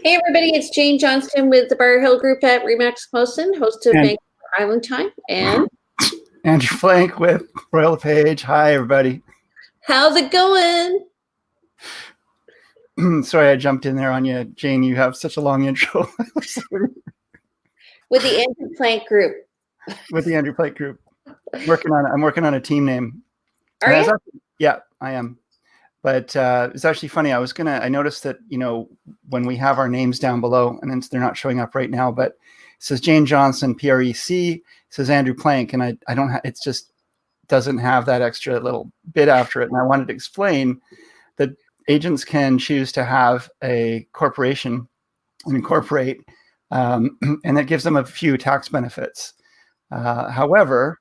Hey everybody, it's Jane Johnston with the Bar Hill Group at Remax Mosin, host of And Vancouver Island Time. And Andrew Flank with Royal LePage. Hi, everybody. how's it going? Sorry, I jumped in there on you, Jane. You have such a long intro. With the Andrew Plank Group. With the Andrew Flank Group. I'm working on a team name. Are you? Yeah, I am. But it's actually funny. I noticed that, when we have our names down below, and then they're not showing up right now, but it says Jane Johnson, PREC, it says Andrew Plank, and I don't have, it just doesn't have that extra little bit after it. And I wanted to explain that agents can choose to have a corporation and incorporate, and that gives them a few tax benefits. However,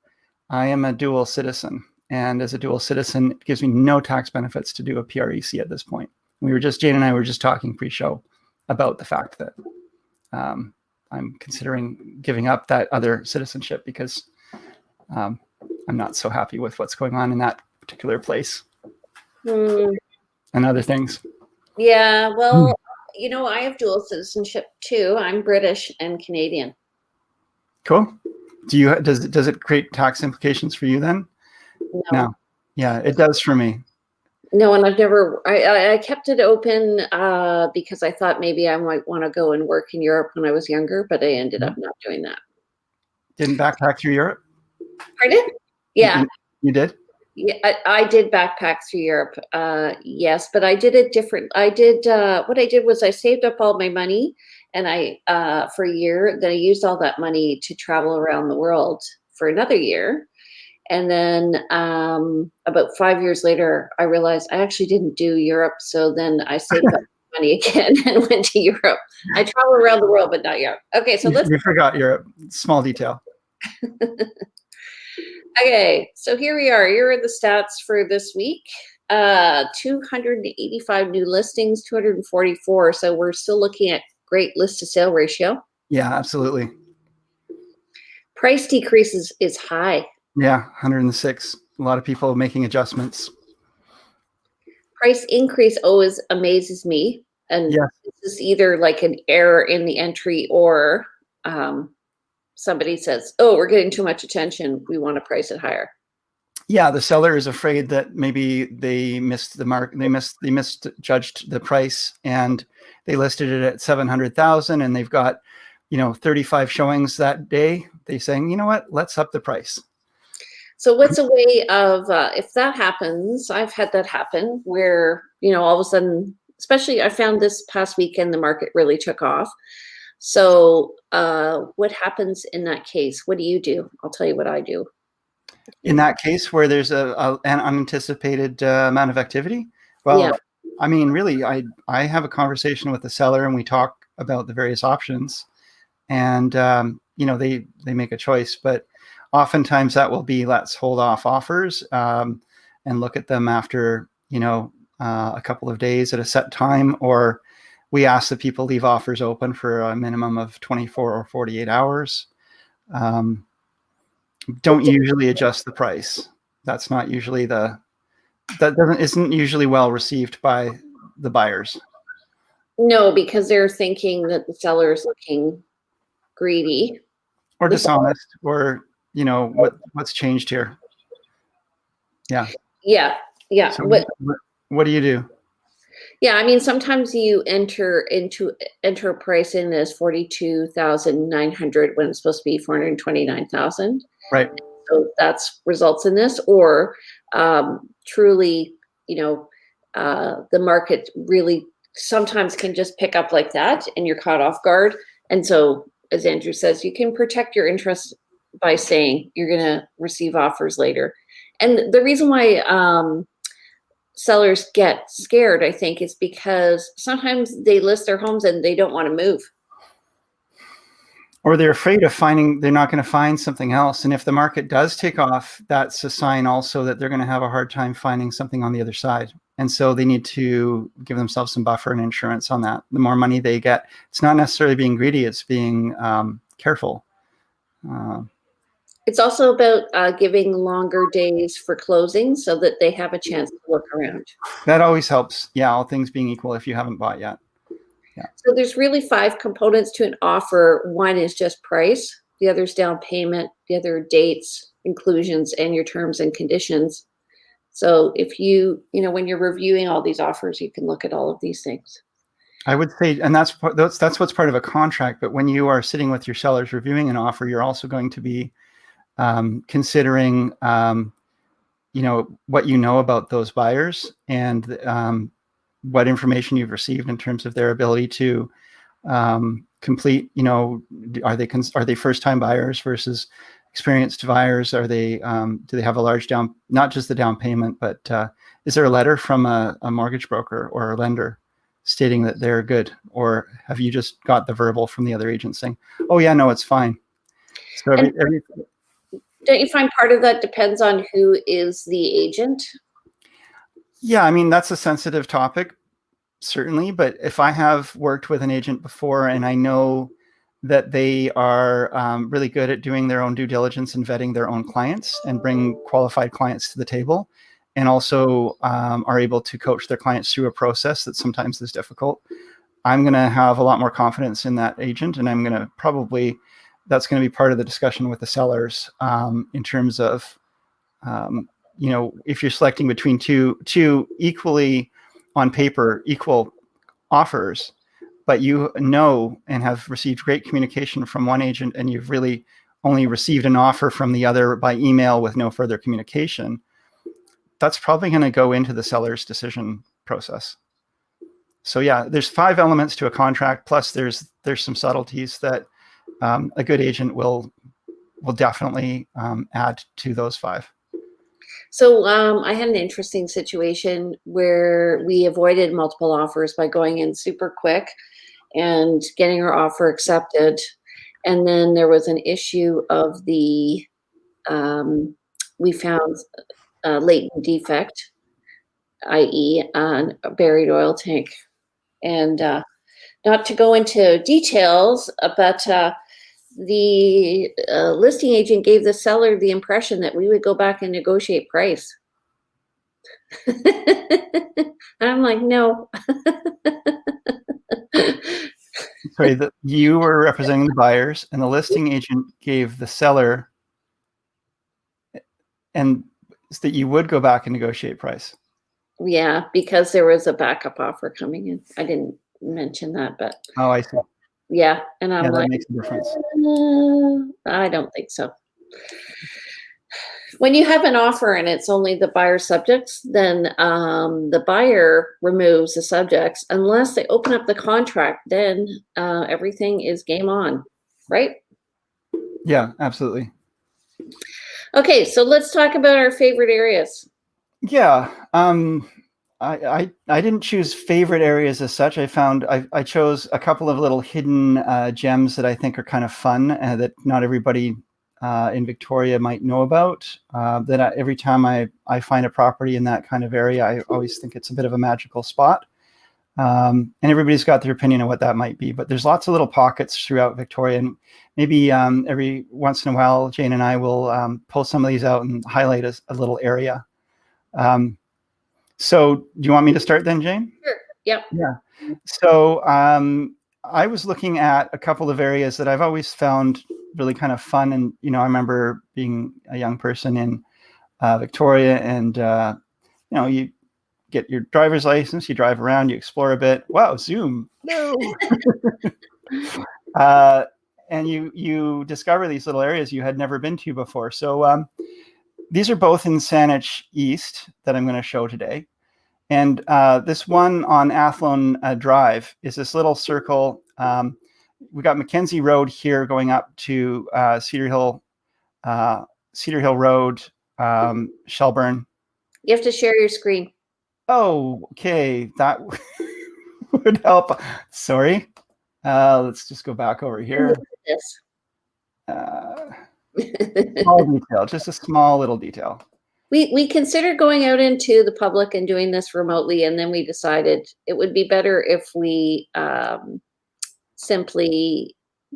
I am a dual citizen. And as a dual citizen, it gives me no tax benefits to do a PREC at this point. Jane and I were just talking pre-show about the fact that I'm considering giving up that other citizenship because I'm not so happy with what's going on in that particular place and other things. Yeah, well, I have dual citizenship too. I'm British and Canadian. Cool. Does it create tax implications for you then? No. Yeah, it does for me. No, and I kept it open because I thought maybe I might want to go and work in Europe when I was younger, but I ended up not doing that. Didn't backpack through Europe? Pardon? Yeah. You did? Yeah, I did backpack through Europe. Yes, but I did it different. What I did was I saved up all my money and for a year, then I used all that money to travel around the world for another year. And then about 5 years later, I realized I actually didn't do Europe. So then I saved up money again and went to Europe. I travel around the world, but not Europe. Okay, so You forgot Europe. Small detail. Okay, so here we are. Here are the stats for this week. 285 new listings, 244. So we're still looking at great list to sale ratio. Yeah, absolutely. Price decreases is high. Yeah, 106. A lot of people making adjustments. Price increase always amazes me. And this is either like an error in the entry or somebody says, oh, we're getting too much attention. We want to price it higher. Yeah, the seller is afraid that maybe they missed the mark. They misjudged the price and they listed it at 700,000 and they've got, 35 showings that day. They're saying, you know what, let's up the price. So what's a way of, if that happens, I've had that happen where, all of a sudden, especially I found this past weekend, the market really took off. So what happens in that case? What do you do? I'll tell you what I do. In that case where there's an unanticipated amount of activity? Well, yeah. I mean, really, I have a conversation with the seller and we talk about the various options and, they make a choice, but oftentimes that will be, let's hold off offers and look at them after, a couple of days at a set time, or we ask that people leave offers open for a minimum of 24 or 48 hours. Don't usually adjust the price. That's not usually isn't usually well received by the buyers. No, because they're thinking that the seller is looking greedy. Or dishonest, or, what's changed here? Yeah. Yeah. Yeah. So what do you do? Yeah, I mean, sometimes you enter a price in as 42,900 when it's supposed to be 429,000. Right. So that's results in this, or truly, the market really sometimes can just pick up like that, and you're caught off guard. And so, as Andrew says, you can protect your interest by saying you're going to receive offers later. And the reason why sellers get scared, I think, is because sometimes they list their homes and they don't want to move. Or they're afraid of they're not going to find something else. And if the market does take off, that's a sign also that they're going to have a hard time finding something on the other side. And so they need to give themselves some buffer and insurance on that. The more money they get, it's not necessarily being greedy, it's being careful. It's also about giving longer days for closing so that they have a chance to look around. That always helps. Yeah, all things being equal if you haven't bought yet. So there's really 5 components to an offer. One is just price, the other is down payment, the other dates, inclusions, and your terms and conditions. So if when you're reviewing all these offers, you can look at all of these things. I would say, and that's what's part of a contract. But when you are sitting with your sellers reviewing an offer, you're also going to be considering, what you know about those buyers and what information you've received in terms of their ability to complete. Are they first-time buyers versus experienced buyers? Are they do they have a large down, not just the down payment, but is there a letter from a mortgage broker or a lender stating that they're good, or have you just got the verbal from the other agent saying, "Oh yeah, no, it's fine"? So don't you find part of that depends on who is the agent? Yeah, I mean, that's a sensitive topic, certainly. But if I have worked with an agent before and I know that they are really good at doing their own due diligence and vetting their own clients and bring qualified clients to the table, and also are able to coach their clients through a process that sometimes is difficult, I'm going to have a lot more confidence in that agent. And I'm going to that's going to be part of the discussion with the sellers in terms of, if you're selecting between two equally on paper equal offers, but and have received great communication from one agent, and you've really only received an offer from the other by email with no further communication, that's probably going to go into the seller's decision process. So yeah, there's 5 elements to a contract, plus there's some subtleties that a good agent will definitely add to those 5. So I had an interesting situation where we avoided multiple offers by going in super quick and getting our offer accepted. And then there was an issue of we found a latent defect, i.e. a buried oil tank. And not to go into details, but the listing agent gave the seller the impression that we would go back and negotiate price. And I'm like, no. Sorry, you were representing the buyers, and the listing agent gave the seller, and that you would go back and negotiate price. Yeah, because there was a backup offer coming in. I didn't mention that, but oh, I see. Yeah, and I'm that makes a difference. I don't think so. When you have an offer and it's only the buyer subjects, then the buyer removes the subjects unless they open up the contract. Then everything is game on, right? Yeah, absolutely. Okay, so let's talk about our favorite areas. Yeah, I didn't choose favorite areas as such. I chose a couple of little hidden gems that I think are kind of fun that not everybody in Victoria might know about. Every time I find a property in that kind of area, I always think it's a bit of a magical spot. And everybody's got their opinion of what that might be. But there's lots of little pockets throughout Victoria. And maybe every once in a while, Jane and I will pull some of these out and highlight a little area. So do you want me to start then, Jane? Sure. Yep. Yeah. So I was looking at a couple of areas that I've always found really kind of fun. And, I remember being a young person in Victoria, and, you get your driver's license, you drive around, you explore a bit. Wow, Zoom. No. And you discover these little areas you had never been to before. So these are both in Saanich East that I'm going to show today. And this one on Athlone Drive is this little circle. We got Mackenzie Road here going up to Cedar Hill Road, Shelburne. You have to share your screen. Oh, okay. That would help. Sorry. Let's just go back over here. Small detail, just a small little detail. We considered going out into the public and doing this remotely, and then we decided it would be better if we simply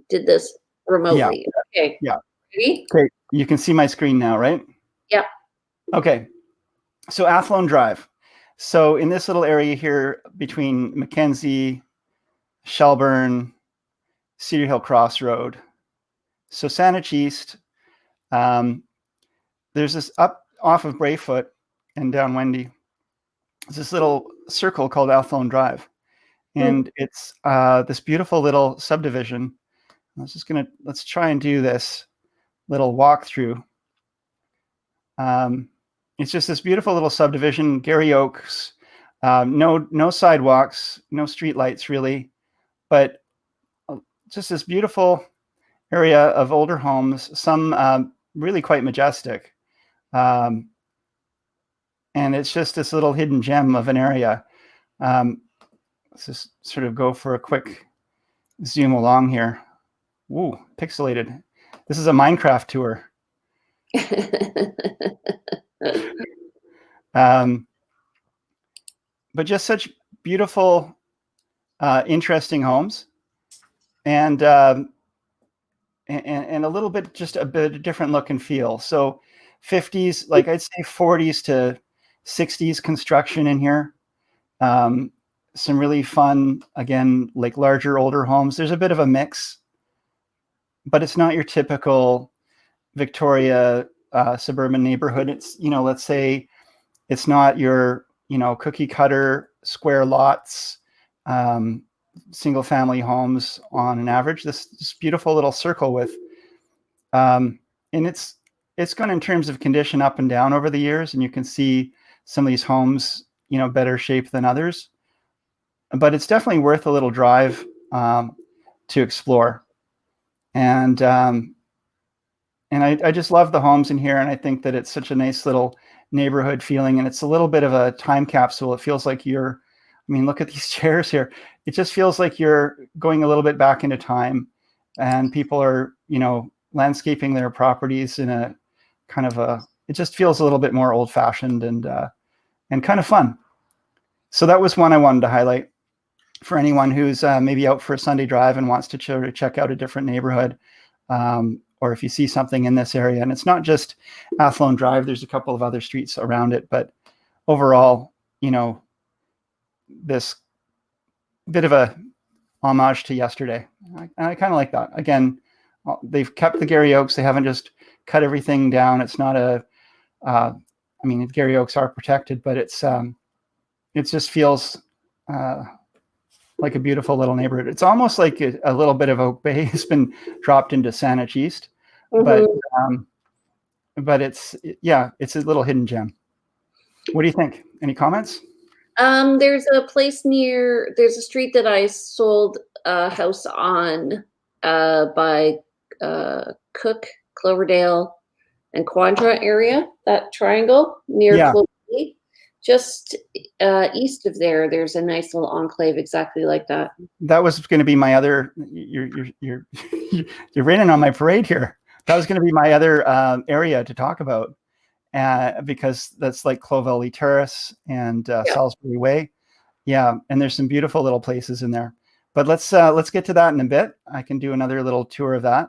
did this remotely. Yeah. Okay. Yeah. Ready? Okay. You can see my screen now, right? Yeah. Okay. So Athlone Drive. So in this little area here between Mackenzie, Shelburne, Cedar Hill Crossroad. So Saanich East, there's this up off of Brayfoot and down Wendy. It's this little circle called Athlone Drive. And it's this beautiful little subdivision. Let's try and do this little walkthrough. It's just this beautiful little subdivision, Gary Oaks, no sidewalks, no street lights really, but just this beautiful area of older homes, some really quite majestic. And it's just this little hidden gem of an area. Let's just sort of go for a quick zoom along here. Ooh, pixelated. This is a Minecraft tour. But just such beautiful, interesting homes, and a little bit, just a bit different look and feel. So 50s, like I'd say 40s to 60s construction in here. Some really fun, again, like larger, older homes. There's a bit of a mix, but it's not your typical Victoria suburban neighborhood. It's, let's say it's not your, cookie cutter square lots, single family homes on an average. This beautiful little circle with, and it's gone in terms of condition up and down over the years, and you can see some of these homes, better shape than others. But it's definitely worth a little drive to explore. And I just love the homes in here, and I think that it's such a nice little neighborhood feeling, and it's a little bit of a time capsule. It feels like look at these chairs here. It just feels like you're going a little bit back into time, and people are, landscaping their properties in a kind of it just feels a little bit more old fashioned and kind of fun. So that was one I wanted to highlight for anyone who's maybe out for a Sunday drive and wants to check out a different neighborhood. Or if you see something in this area, and it's not just Athlone Drive, there's a couple of other streets around it, but overall, this bit of a homage to yesterday. I kind of like that. Again, they've kept the Gary Oaks. They haven't just cut everything down. It's not Gary Oaks are protected, but it just feels like a beautiful little neighborhood. It's almost like a little bit of Oak Bay has been dropped into Saanich East, but it's a little hidden gem. What do you think? Any comments? There's a street that I sold a house on by Cook, Cloverdale, and Quandra area, that triangle near Cloverdale. Just east of there's a nice little enclave exactly like that. That was going to be my other. You're raining on my parade here. That was going to be my other area to talk about, because that's like Clovelly Terrace and Salisbury Way. Yeah, and there's some beautiful little places in there. But let's get to that in a bit. I can do another little tour of that.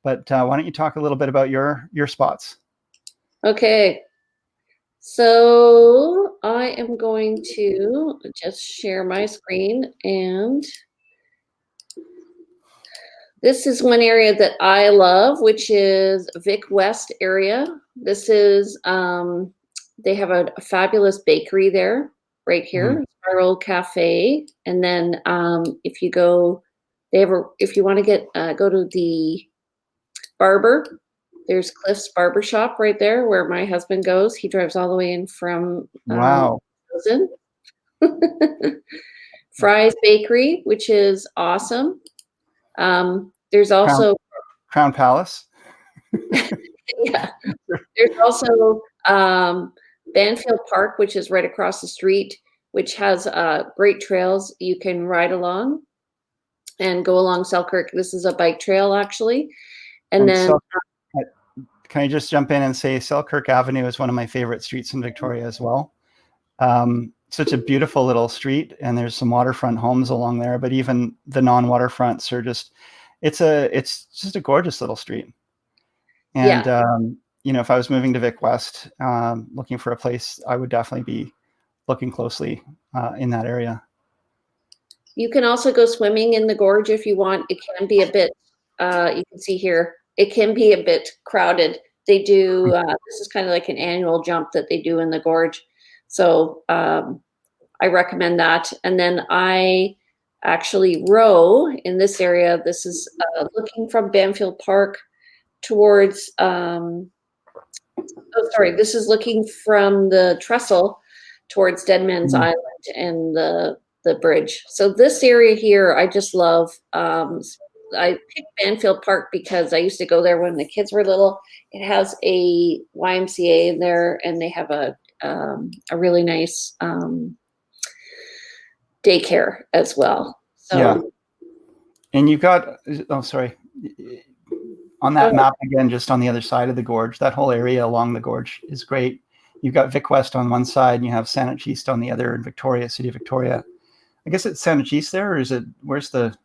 But why don't you talk a little bit about your spots? Okay. So I am going to just share my screen, and this is one area that I love, which is Vic West area. This is, they have a fabulous bakery there, right here, Spiral Cafe. And then if you go, if you want to go to the barber, there's Cliff's Barbershop right there where my husband goes. He drives all the way in from Fry's Bakery, which is awesome. There's also Crown Palace. Yeah. There's also Banfield Park, which is right across the street, which has great trails you can ride along and go along Selkirk. This is a bike trail, actually. And then can I just jump in and say Selkirk Avenue is one of my favorite streets in Victoria as well. Such a beautiful little street, and there's some waterfront homes along there, but even the non-waterfronts are just, it's just a gorgeous little street. And, if I was moving to Vic West, looking for a place, I would definitely be looking closely in that area. You can also go swimming in the gorge if you want. It can be a bit, you can see here, it can be a bit crowded. They do, this is kind of like an annual jump that they do in the gorge. So I recommend that. And then I actually row in this area. This is looking from Banfield Park towards, oh, sorry, this is looking from the trestle towards Deadman's Island and the bridge. So this area here, I just love. I picked Banfield Park because I used to go there when the kids were little. It has a YMCA in there, and they have a really nice daycare as well. So, yeah. And you've got, oh, sorry. On that map again, just on the other side of the gorge, that whole area along the gorge is great. You've got Vic West on one side, and you have Saanich East on the other, in Victoria, City of Victoria. I guess it's Saanich East there, or is it, where's the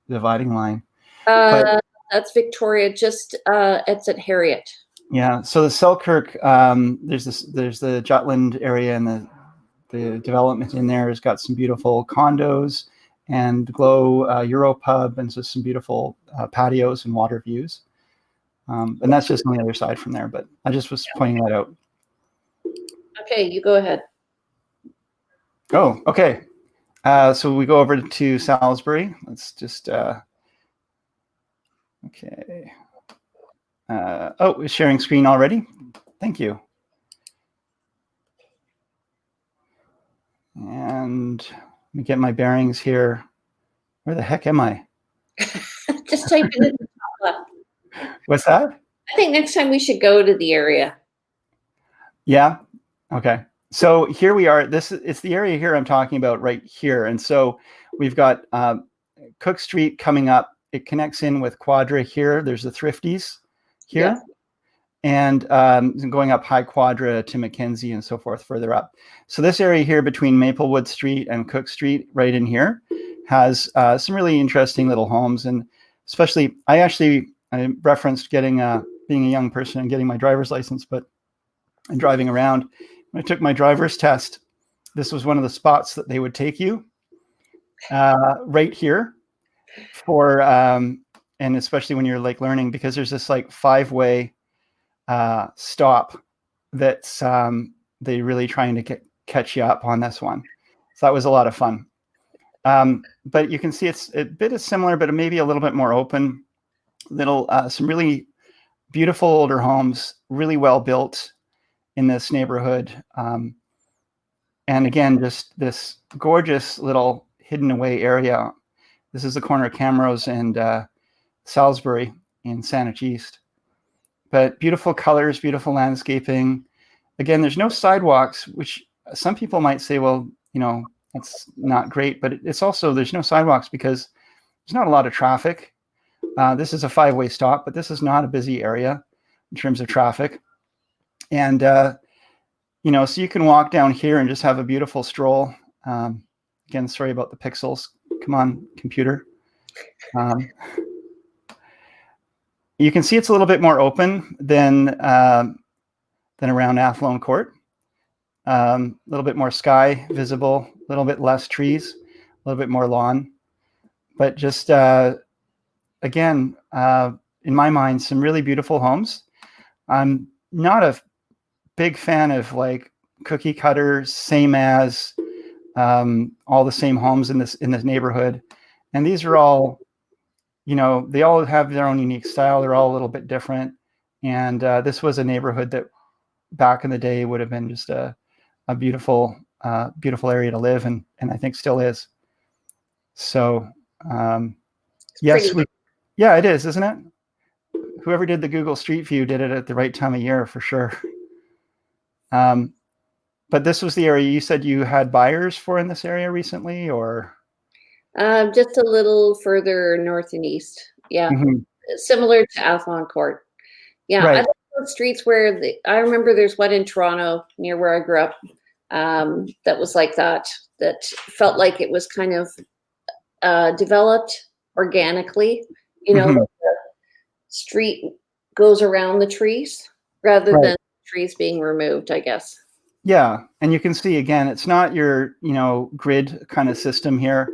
dividing line? That's Victoria, just it's at Harriet. Yeah, so the Selkirk, there's the Jutland area, and the development in there has got some beautiful condos and Glow Europub, and just some beautiful patios and water views. And that's just on the other side from there, but I just was pointing that out. Okay, you go ahead. Oh, okay. So we go over to Salisbury. Let's just, okay. Oh, it's sharing screen already. Thank you. And let me get my bearings here. Where the heck am I? Just type it in the top left. What's that? I think next time we should go to the area. Yeah. Okay. So here we are. It's the area here I'm talking about right here. And so we've got Cook Street coming up. It connects in with Quadra here. There's the Thrifties here. Yeah. And going up High Quadra to Mackenzie and so forth further up. So this area here between Maplewood Street and Cook Street right in here has some really interesting little homes. And especially, I referenced getting being a young person and getting my driver's license, and driving around. When I took my driver's test, this was one of the spots that they would take you right here for, and especially when you're like learning, because there's this like 5-way stop that's they really trying to catch you up on this one. So that was a lot of fun. But you can see it's a bit similar, but maybe a little bit more open. Some really beautiful older homes, really well built in this neighborhood. And again, just this gorgeous little hidden away area. This is the corner of Camrose and Salisbury in Saanich East. But beautiful colors, beautiful landscaping. Again, there's no sidewalks, which some people might say, well, that's not great. But it's also, there's no sidewalks because there's not a lot of traffic. This is a 5-way stop, but this is not a busy area in terms of traffic. And, so you can walk down here and just have a beautiful stroll. Again, sorry about the pixels. Come on, computer. You can see it's a little bit more open than around Athlone Court. A little bit more sky visible, a little bit less trees, a little bit more lawn. But just, again, in my mind, some really beautiful homes. I'm not a big fan of like cookie cutter, same as all the same homes in this neighborhood. And these are all, they all have their own unique style. They're all a little bit different. And this was a neighborhood that back in the day would have been just a beautiful, beautiful area to live, and I think still is. So, yes, yeah, it is, isn't it? Whoever did the Google Street View did it at the right time of year for sure. But this was the area you said you had buyers for in this area recently, or? Just a little further north and east. Yeah. Mm-hmm. Similar to Athlone Court. Yeah. Right. I like those streets where I remember there's one in Toronto near where I grew up that was like that felt like it was kind of developed organically, mm-hmm. The street goes around the trees rather right. than trees being removed, I guess. Yeah. And you can see, again, it's not your, grid kind of system here.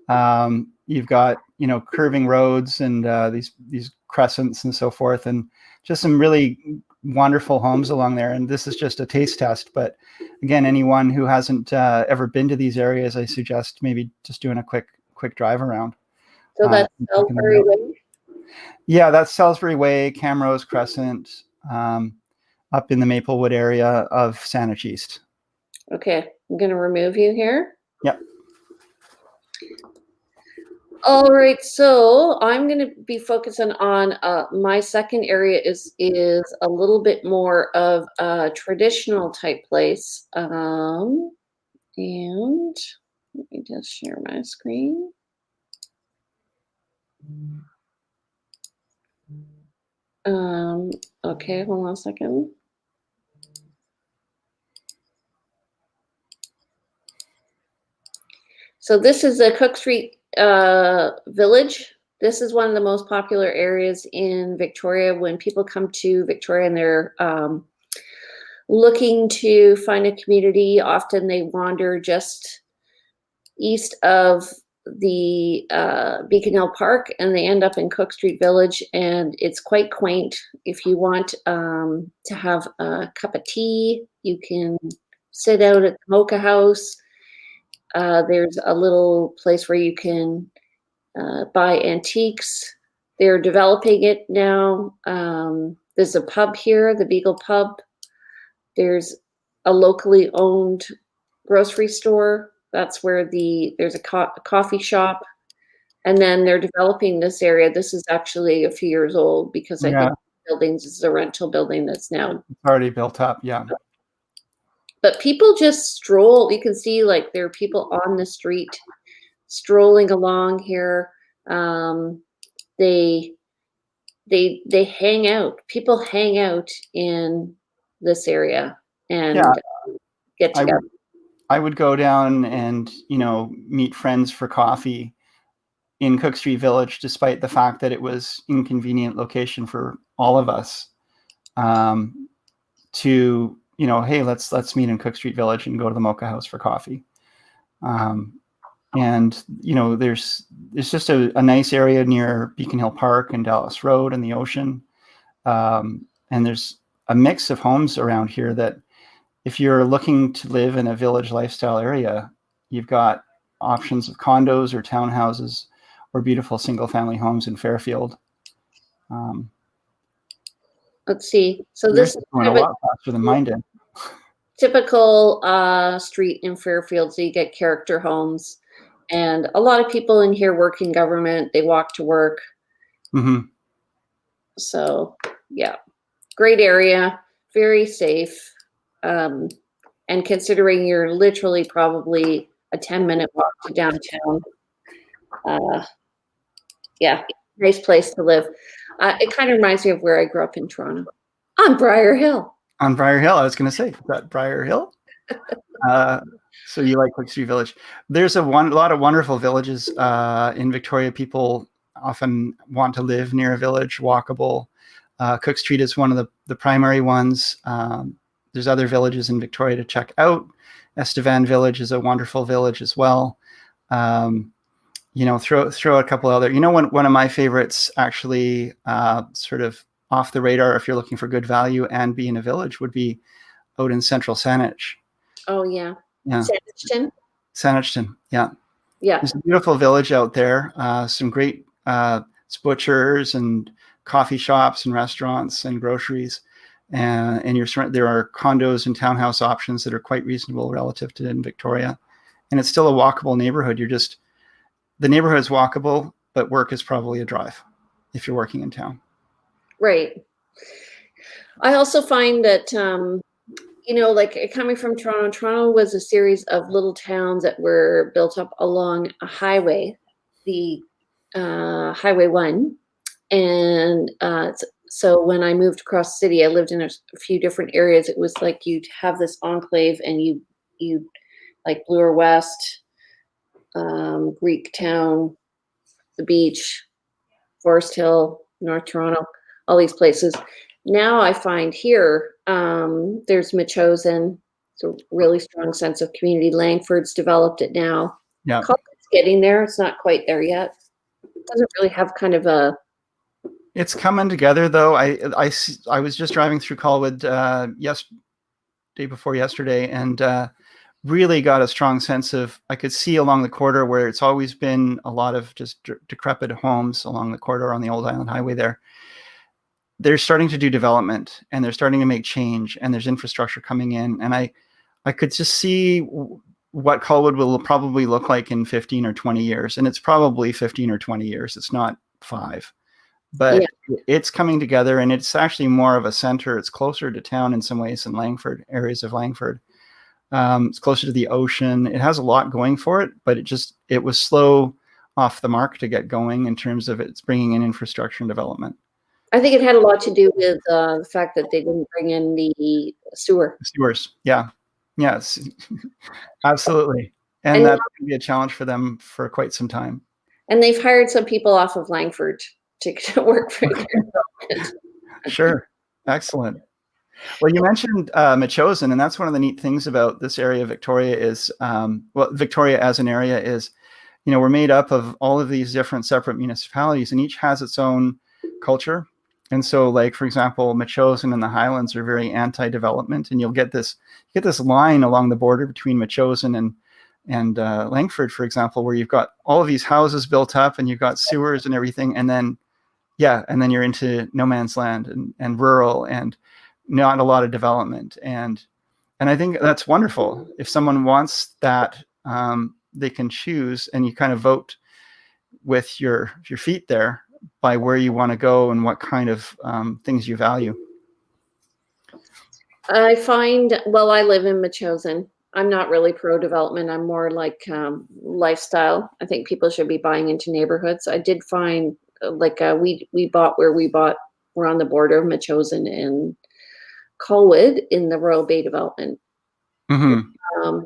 You've got, curving roads and these crescents and so forth, and just some really wonderful homes along there. And this is just a taste test, but again, anyone who hasn't ever been to these areas, I suggest maybe just doing a quick drive around. So that's Salisbury Way? Yeah, that's Salisbury Way, Camrose Crescent, up in the Maplewood area of Saanich East. Okay, I'm going to remove you here. Yep. All right, so I'm going to be focusing on my second area is a little bit more of a traditional type place. And let me just share my screen. Okay, hold on a second. So this is the Cook Street Village. This is one of the most popular areas in Victoria. When people come to Victoria and they're looking to find a community, often they wander just east of the Beacon Hill Park and they end up in Cook Street Village, and it's quite quaint. If you want to have a cup of tea, you can sit out at the Mocha House. There's a little place where you can buy antiques. They're developing it now. There's a pub here, the Beagle Pub. There's a locally owned grocery store. That's where there's a coffee shop. And then they're developing this area. This is actually a few years old because I think the buildings is a rental building that's now it's already built up. Yeah. But people just stroll. You can see like there are people on the street strolling along here. They hang out. People hang out in this area and get together. I would go down and meet friends for coffee in Cook Street Village, despite the fact that it was inconvenient location for all of us. To hey, let's meet in Cook Street Village and go to the Mocha House for coffee. And there's just a nice area near Beacon Hill Park and Dallas Road and the ocean. And there's a mix of homes around here that if you're looking to live in a village lifestyle area, you've got options of condos or townhouses or beautiful single family homes in Fairfield. Let's see. So this is going a lot faster than mine did. Typical street in Fairfield. So you get character homes, and a lot of people in here work in government. They walk to work. Mm-hmm. So yeah, great area, very safe. And considering you're literally probably a 10-minute walk to downtown, yeah, nice place to live. It kind of reminds me of where I grew up in Toronto, on Briar Hill. On Briar Hill, I was going to say, is that Briar Hill? So you like Cook Street Village. There's a lot of wonderful villages in Victoria. People often want to live near a village, walkable. Cook Street is one of the primary ones. There's other villages in Victoria to check out. Estevan Village is a wonderful village as well. Throw a couple other. One of my favorites, actually, sort of off the radar, if you're looking for good value and be in a village, would be out in central Saanich. Oh yeah. Saanichton. Yeah. Yeah. There's a beautiful village out there. Some great butchers and coffee shops and restaurants and groceries. And there are condos and townhouse options that are quite reasonable relative to in Victoria. And it's still a walkable neighborhood. The neighborhood is walkable, but work is probably a drive if you're working in town. Right. I also find that, like coming from Toronto was a series of little towns that were built up along a highway, the Highway 1. And so when I moved across the city, I lived in a few different areas. It was like you'd have this enclave and you like Bloor West, Greek Town, the beach, Forest Hill, North Toronto, all these places. Now I find here there's Metchosin. It's a really strong sense of community. Langford's developed it now. Yeah. getting there. It's not quite there yet. It doesn't really have kind of a. It's coming together, though. I was just driving through Colwood day before yesterday, and really got a strong sense of, I could see along the corridor where it's always been a lot of just decrepit homes along the corridor on the Old Island Highway there. They're starting to do development, and they're starting to make change, and there's infrastructure coming in. And I could just see what Colwood will probably look like in 15 or 20 years. And it's probably 15 or 20 years. It's not 5. But it's coming together, and it's actually more of a center. It's closer to town in some ways than Langford, areas of Langford. It's closer to the ocean. It has a lot going for it, but it was slow off the mark to get going in terms of its bringing in infrastructure and development. I think it had a lot to do with the fact that they didn't bring in the sewer. Sewers, yeah. Yes, absolutely. And that's going to be a challenge for them for quite some time. And they've hired some people off of Langford to work for them. Sure. Excellent. Well, you mentioned Metchosin, and that's one of the neat things about this area of Victoria is, Victoria as an area is, we're made up of all of these different separate municipalities, and each has its own culture. And so, like, for example, Metchosin and the Highlands are very anti-development, and you'll get this line along the border between Metchosin and Langford, for example, where you've got all of these houses built up, and you've got sewers and everything, and then you're into no man's land and rural and not a lot of development. And I think that's wonderful. If someone wants that, they can choose, and you kind of vote with your feet there by where you want to go and what kind of things you value. I find, I live in Metchosin. I'm not really pro-development. I'm more like lifestyle. I think people should be buying into neighborhoods. I did find, we bought where we bought. We're on the border of Metchosin and Colwood in the Royal Bay development. Mm-hmm.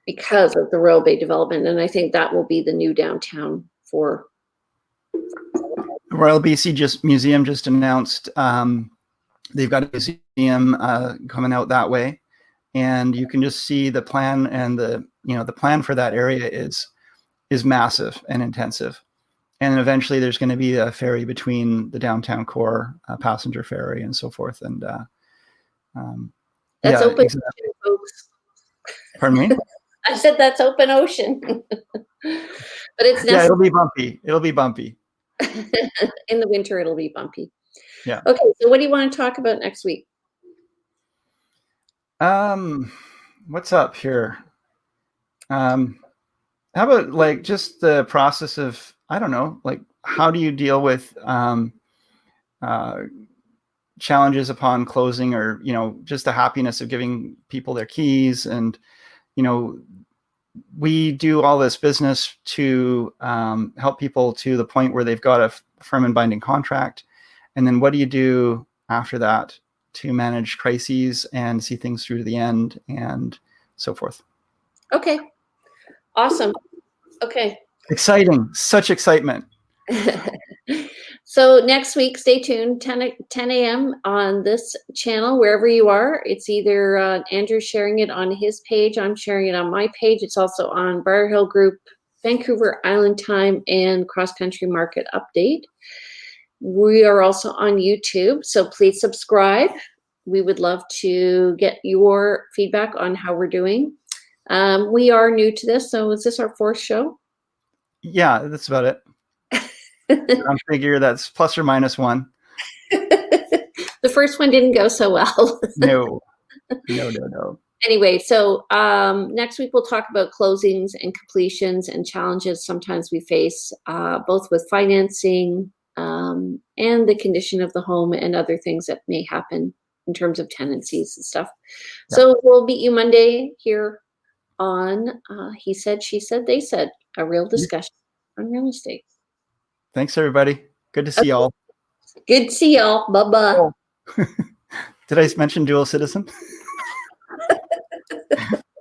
Because of the Royal Bay development. And I think that will be the new downtown for. Royal BC Museum just announced they've got a museum coming out that way, and you can just see the plan, and the plan for that area is massive and intensive. And eventually there's going to be a ferry between the downtown core, passenger ferry, and so forth. And that's open ocean, folks. Pardon me? I said that's open ocean. But it's necessary. Yeah, it'll be bumpy. In the winter, it'll be bumpy. Yeah. Okay, so what do you want to talk about next week? What's up here? How about just the process of, I don't know, how do you deal with challenges upon closing, or just the happiness of giving people their keys, and we do all this business to help people to the point where they've got a firm and binding contract. And then what do you do after that to manage crises and see things through to the end and so forth? Okay. Awesome. Okay. Exciting. Such excitement. So next week, stay tuned, 10 a.m. on this channel, wherever you are. It's either Andrew sharing it on his page. I'm sharing it on my page. It's also on Briar Hill Group, Vancouver Island Time, and Cross Country Market Update. We are also on YouTube, so please subscribe. We would love to get your feedback on how we're doing. We are new to this, so is this our 4th show? Yeah, that's about it. I figure that's plus or minus 1. The first one didn't go so well. No. Anyway, so next week we'll talk about closings and completions and challenges sometimes we face, both with financing and the condition of the home and other things that may happen in terms of tenancies and stuff. Yeah. So we'll meet you Monday here on He Said, She Said, They Said, a real discussion on real estate. Thanks, everybody. Good to see y'all. Good to see y'all. Bye-bye. Oh. Did I mention dual citizen?